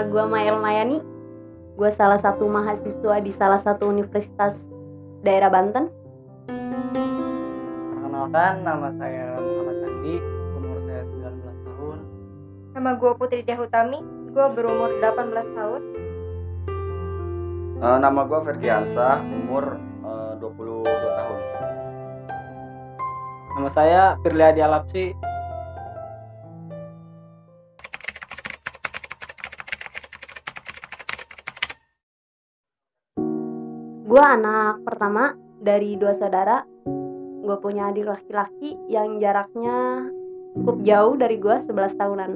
Gua Mael Mayani. Gua salah satu mahasiswa di salah satu universitas daerah Banten. Perkenalkan, nama saya Muhammad Andi, umur saya 19 tahun. Nama gue Putri Dahutami, gue berumur 18 tahun. Nama gue Ferdiansa, umur 22 tahun. Nama saya Firliadi Alapsi. Gue anak pertama dari 2 saudara. Gue punya adik laki-laki yang jaraknya cukup jauh dari gue, 11 tahunan.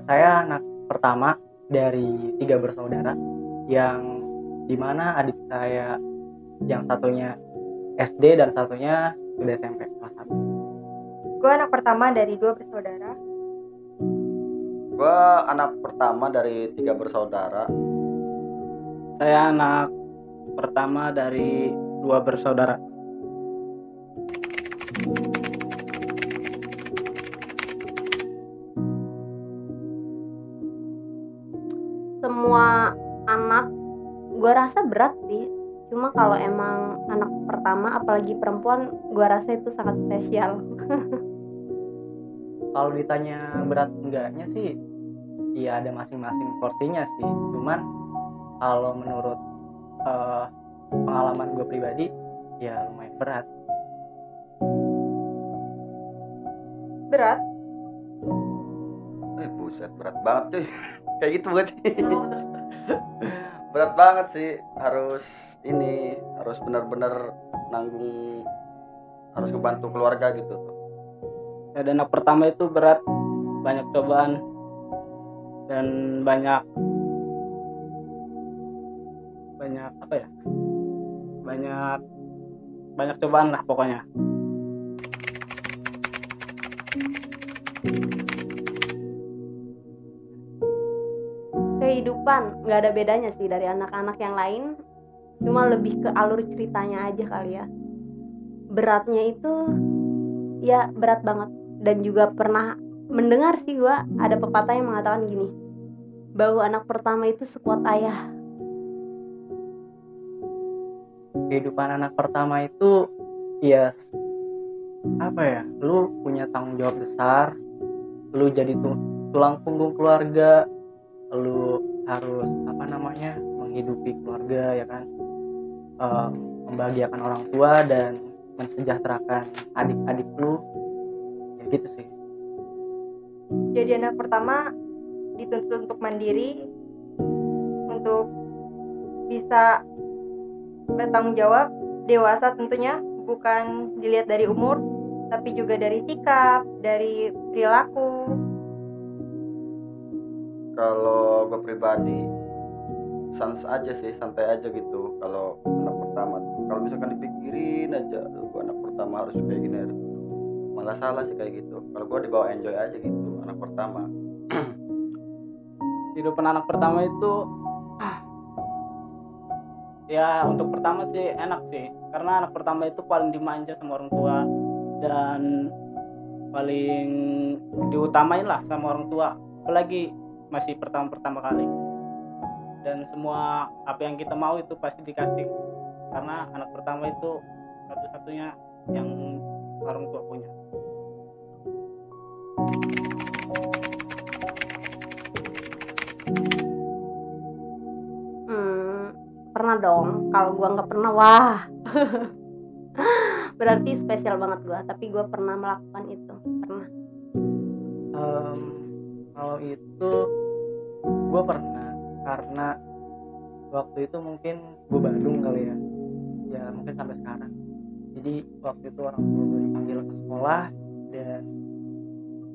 Saya anak pertama dari 3 bersaudara, yang dimana adik saya yang satunya SD dan satunya sudah SMP kelas 1. Gue anak pertama dari 2 bersaudara. Gue anak pertama dari 3 bersaudara. Saya anak pertama dari 2 bersaudara. Semua anak gue rasa berat sih. Cuma kalau emang anak pertama apalagi perempuan, gue rasa itu sangat spesial. Kalau ditanya berat enggaknya sih, iya ada masing-masing porsinya sih. Cuman kalau menurut pengalaman gue pribadi, ya lumayan berat. Berat? Buset, berat banget cuy. Kayak gitu buat sih. Berat banget sih. Harus benar-benar nanggung, harus ngebantu keluarga gitu tuh. Ya, dan anak pertama itu berat, banyak cobaan dan banyak apa ya? Banyak cobaan lah pokoknya. Kehidupan nggak ada bedanya sih dari anak-anak yang lain, cuma lebih ke alur ceritanya aja kali ya. Beratnya itu ya berat banget. Dan juga pernah mendengar sih gue ada pepatah yang mengatakan gini, bahwa anak pertama itu sekuat ayah. Kehidupan anak pertama itu ya apa ya, lu punya tanggung jawab besar, lu jadi tulang punggung keluarga, lu harus menghidupi keluarga ya kan, membahagiakan orang tua dan mensejahterakan adik-adik lu, ya gitu sih. Jadi anak pertama dituntut untuk mandiri, untuk bisa bertanggung jawab, dewasa tentunya, bukan dilihat dari umur, tapi juga dari sikap, dari perilaku. Kalau gue pribadi santai aja gitu. Kalau anak pertama, kalau misalkan dipikirin aja, gue anak pertama harus kayak gini, malah salah sih kayak gitu. Kalau gue dibawa enjoy aja gitu anak pertama. Kehidupan anak pertama itu ya untuk pertama sih enak sih, karena anak pertama itu paling dimanja sama orang tua dan paling diutamain lah sama orang tua, apalagi masih pertama kali. Dan semua apa yang kita mau itu pasti dikasih, karena anak pertama itu satu-satunya yang orang tua punya. Pernah dong. Kalau gue nggak pernah, wah berarti spesial banget gue. Tapi gue pernah melakukan itu, pernah. Kalau itu gue pernah, karena waktu itu mungkin gue Bandung kali ya mungkin sampai sekarang. Jadi waktu itu orang tua gue dipanggil ke sekolah dan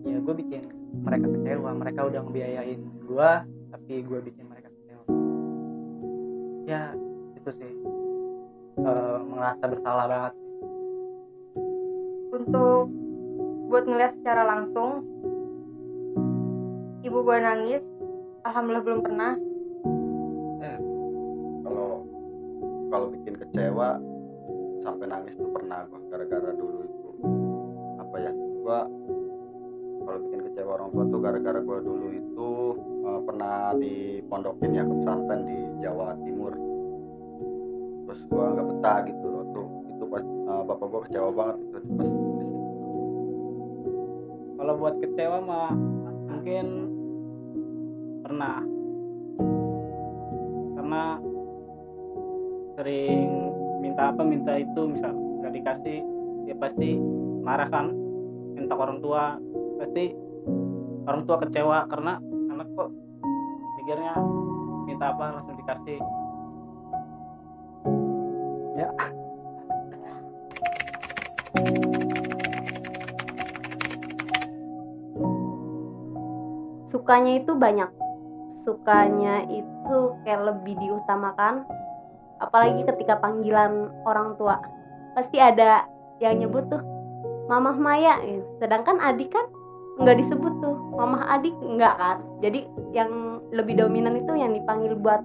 ya gue bikin mereka kecewa. Mereka udah ngebiayain gue, tapi gue bikin mereka kecewa. Ya itu sih, merasa bersalah banget. Untuk buat ngeliat secara langsung ibu gue nangis, alhamdulillah belum pernah. Kalau bikin kecewa sampai nangis tuh pernah gue, gara-gara dulu itu gue kalau bikin kecewa orang tua tuh gara-gara gue dulu itu pernah dipondokin ya ke pesantren di Jawa Timur. Terus gue nggak betah gitu loh tuh, itu pas bapak gue kecewa banget itu pas di situ. Kalau buat kecewa mah mungkin pernah, karena sering minta itu, misal nggak dikasih ya pasti marah kan, minta orang tua pasti orang tua kecewa karena anak kok mikirnya minta apa langsung dikasih. Ya. Sukanya itu banyak. Sukanya itu kayak lebih diutamakan, apalagi ketika panggilan orang tua. Pasti ada yang nyebut tuh Mamah Maya gitu. Sedangkan adik kan nggak disebut tuh Mamah adik, nggak kan. Jadi yang lebih dominan itu yang dipanggil buat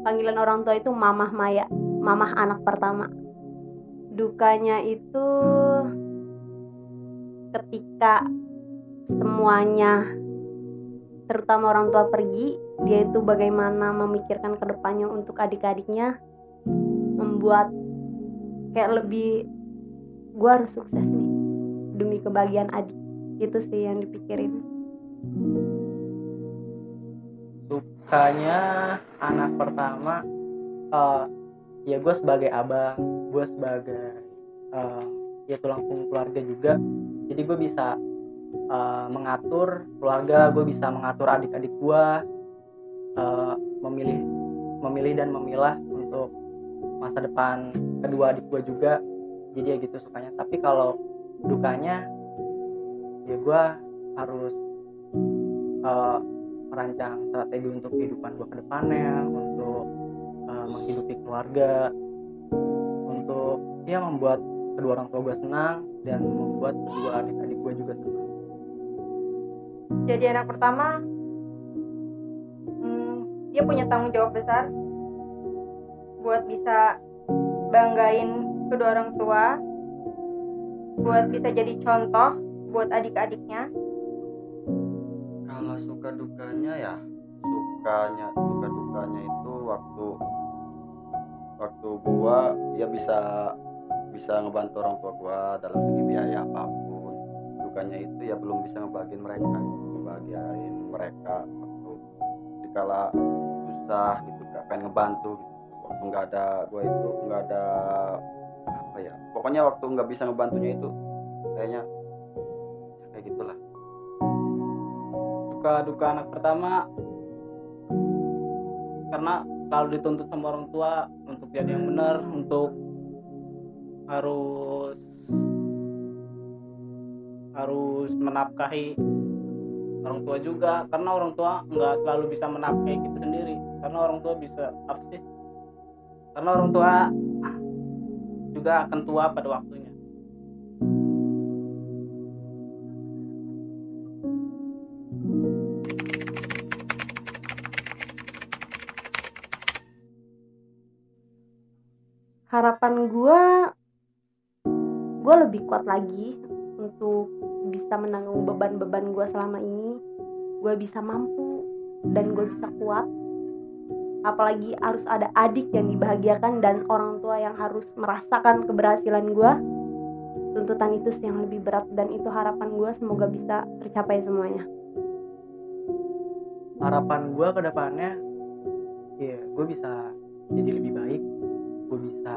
panggilan orang tua itu Mamah Maya, Mamah anak pertama. Dukanya itu ketika semuanya, terutama orang tua pergi, dia itu bagaimana memikirkan kedepannya untuk adik-adiknya, membuat kayak lebih, gue harus sukses nih demi kebahagiaan adik. Itu sih yang dipikirin. Sukanya anak pertama, ya gue sebagai abang, gue sebagai ya tulang punggung keluarga juga. Jadi gue bisa mengatur keluarga, gue bisa mengatur adik-adik gue, memilih dan memilah untuk masa depan kedua adik gue juga. Jadi ya gitu sukanya. Tapi kalau dukanya ya gue harus merancang strategi untuk kehidupan gue ke depannya, untuk menghidupi keluarga, untuk ya membuat kedua orang tua gue senang dan membuat kedua adik-adik gue juga senang. Jadi anak pertama, dia punya tanggung jawab besar buat bisa banggain kedua orang tua, buat bisa jadi contoh buat adik-adiknya. Kalau suka dukanya ya, suka dukanya itu waktu gua ya bisa ngebantu orang tua gua dalam segi biaya apapun. Dukanya itu ya belum bisa ngebahagiain mereka waktu dikala susah gitu, gak pengen ngebantu gitu. Waktu nggak ada gua itu nggak ada apa ya, pokoknya waktu nggak bisa ngebantunya itu kayaknya ya kayak gitulah. Suka duka anak pertama karena selalu dituntut sama orang tua untuk jadi yang benar, untuk harus menafkahi orang tua juga, karena orang tua nggak selalu bisa menafkahi kita sendiri, karena orang tua bisa apa sih, karena orang tua juga akan tua pada waktunya. Harapan gue lebih kuat lagi untuk bisa menanggung beban-beban gue selama ini. Gue bisa mampu dan gue bisa kuat. Apalagi harus ada adik yang dibahagiakan dan orang tua yang harus merasakan keberhasilan gue. Tuntutan itu sih yang lebih berat, dan itu harapan gue, semoga bisa tercapai semuanya. Harapan gue ke depannya, ya gue bisa jadi lebih baik, gue bisa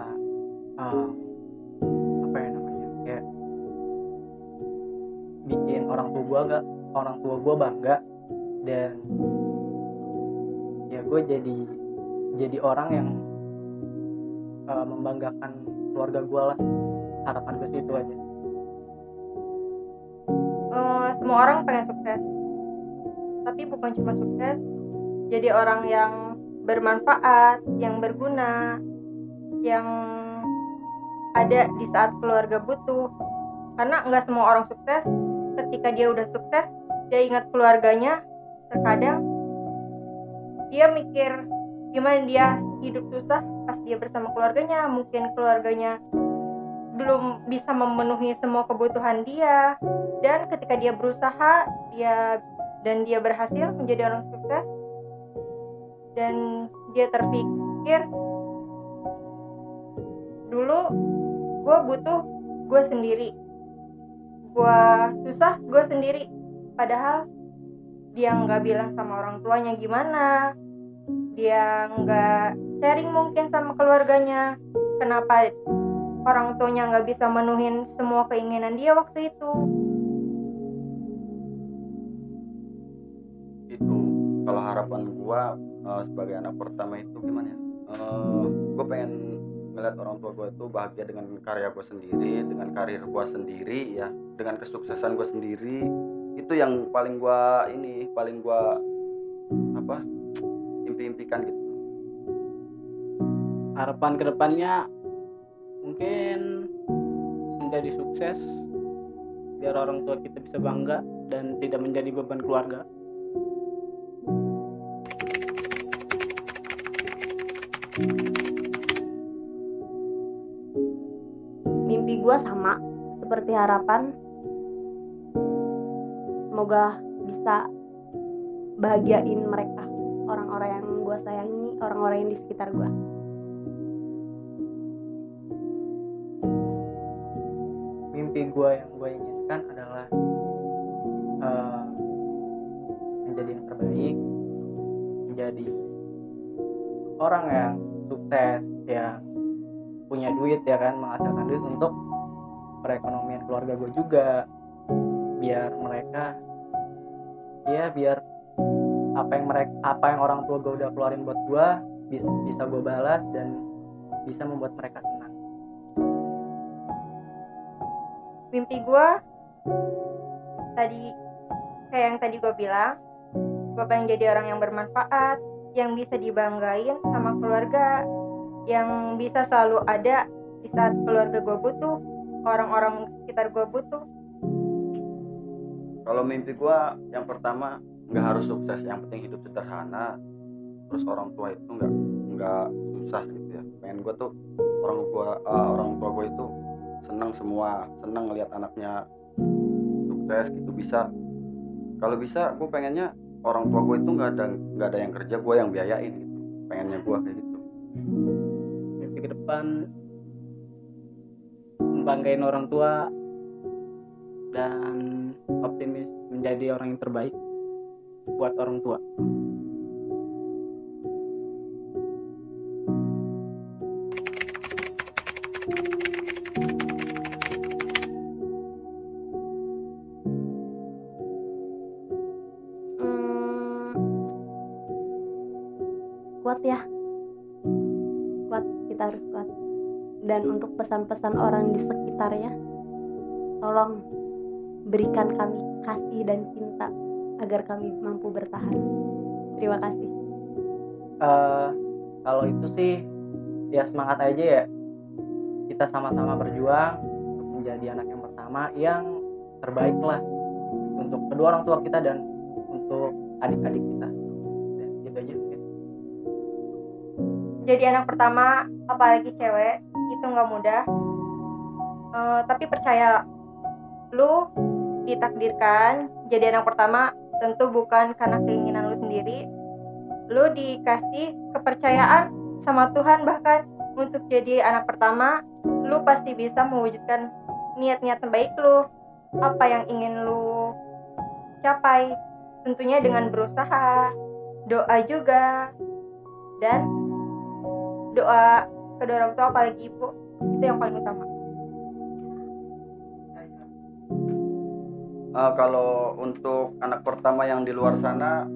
apa ya namanya, kayak bikin orang tua gue bangga, dan ya gue jadi orang yang membanggakan keluarga gue lah. Harapan gue sih itu aja. Semua orang pengen sukses, tapi bukan cuma sukses, jadi orang yang bermanfaat, yang berguna, yang ada di saat keluarga butuh. Karena nggak semua orang sukses. Ketika dia udah sukses, dia ingat keluarganya. Terkadang dia mikir gimana dia hidup susah pas dia bersama keluarganya. Mungkin keluarganya belum bisa memenuhi semua kebutuhan dia, dan ketika dia berusaha dia berhasil menjadi orang sukses, dan dia terpikir dulu gue butuh gue sendiri, gue susah gue sendiri, padahal dia nggak bilang sama orang tuanya gimana, dia nggak sharing mungkin sama keluarganya kenapa orang tuanya nggak bisa menuhin semua keinginan dia waktu itu. Itu kalau harapan gua sebagai anak pertama itu gimana ya, gua pengen ngeliat orang tua gua itu bahagia dengan karya gua sendiri, dengan karir gua sendiri ya, dengan kesuksesan gua sendiri. Itu yang paling gua apa impikan gitu. Harapan kedepannya mungkin menjadi sukses biar orang tua kita bisa bangga dan tidak menjadi beban keluarga. Mimpi gue sama seperti harapan, semoga bisa bahagiain mereka, orang-orang yang gue sayangi, orang-orang yang di sekitar gue. Mimpi gue yang gue inginkan adalah menjadi yang terbaik, menjadi orang yang sukses, yang punya duit ya kan, menghasilkan duit untuk perekonomian keluarga gue juga, biar mereka biar apa yang orang tua gue udah keluarin buat gue bisa gue balas dan bisa membuat mereka senang. Mimpi gue tadi kayak yang tadi gue bilang, gue pengen jadi orang yang bermanfaat, yang bisa dibanggain sama keluarga, yang bisa selalu ada di saat keluarga gue butuh, orang-orang sekitar gue butuh. Kalau mimpi gua yang pertama nggak harus sukses, yang penting hidup sederhana, terus orang tua itu nggak susah gitu ya. Pengen gua tuh orang tua gua itu senang ngelihat anaknya sukses gitu. Kalau bisa gua pengennya orang tua gua itu nggak ada yang kerja, gua yang biayain gitu. Pengennya gua kayak gitu. Mimpi ke depan membanggain orang tua dan optimis menjadi orang yang terbaik buat orang tua. Kuat ya, kuat, kita harus kuat. Dan untuk pesan-pesan orang di sekitarnya, tolong berikan kami kasih dan cinta agar kami mampu bertahan. Terima kasih. Kalau itu sih ya semangat aja ya, kita sama-sama berjuang untuk menjadi anak yang pertama yang terbaik lah untuk kedua orang tua kita dan untuk adik-adik kita. Ya, gitu aja mungkin. Jadi anak pertama, apalagi cewek, itu nggak mudah. Tapi percaya, lu ditakdirkan jadi anak pertama tentu bukan karena keinginan lu sendiri. Lu dikasih kepercayaan sama Tuhan bahkan untuk jadi anak pertama. Lu pasti bisa mewujudkan niat-niat terbaik lu, apa yang ingin lu capai, tentunya dengan berusaha, doa juga, dan doa kedua orang tua apalagi ibu, itu yang paling utama. Kalau untuk anak pertama yang di luar sana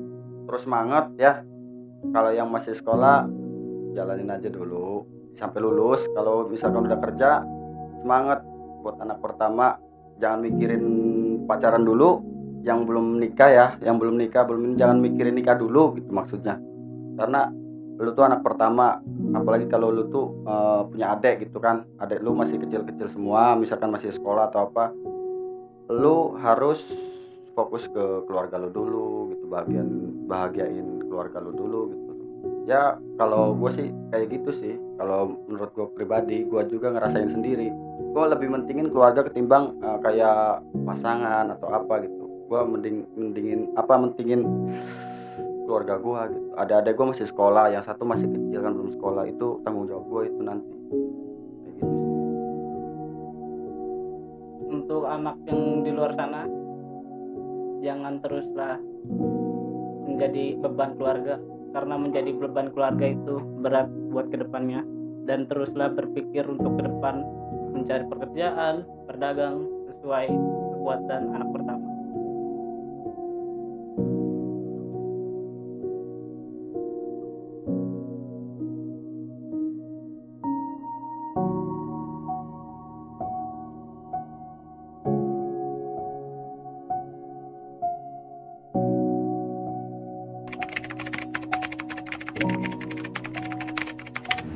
terus semangat ya. Kalau yang masih sekolah jalanin aja dulu sampai lulus. Kalau misalkan udah kerja, semangat buat anak pertama. Jangan mikirin pacaran dulu. Yang belum nikah ya, jangan mikirin nikah dulu gitu maksudnya. Karena lu tuh anak pertama, apalagi kalau lu tuh punya adik gitu kan, adik lu masih kecil-kecil semua, misalkan masih sekolah atau apa, lu harus fokus ke keluarga lu dulu gitu, bahagiain keluarga lu dulu gitu. Ya kalau gue sih kayak gitu sih. Kalau menurut gue pribadi, gue juga ngerasain sendiri. Gue lebih mentingin keluarga ketimbang kayak pasangan atau apa gitu. Gue mentingin keluarga gue gitu. Ada gue masih sekolah, yang satu masih kecil kan belum sekolah, itu tanggung jawab gue itu nanti. Kayak gitu sih. Untuk anak yang di luar sana, jangan teruslah menjadi beban keluarga, karena menjadi beban keluarga itu berat buat kedepannya. Dan teruslah berpikir untuk ke depan, mencari pekerjaan, berdagang sesuai kekuatan anak pertama.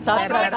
Subscribe.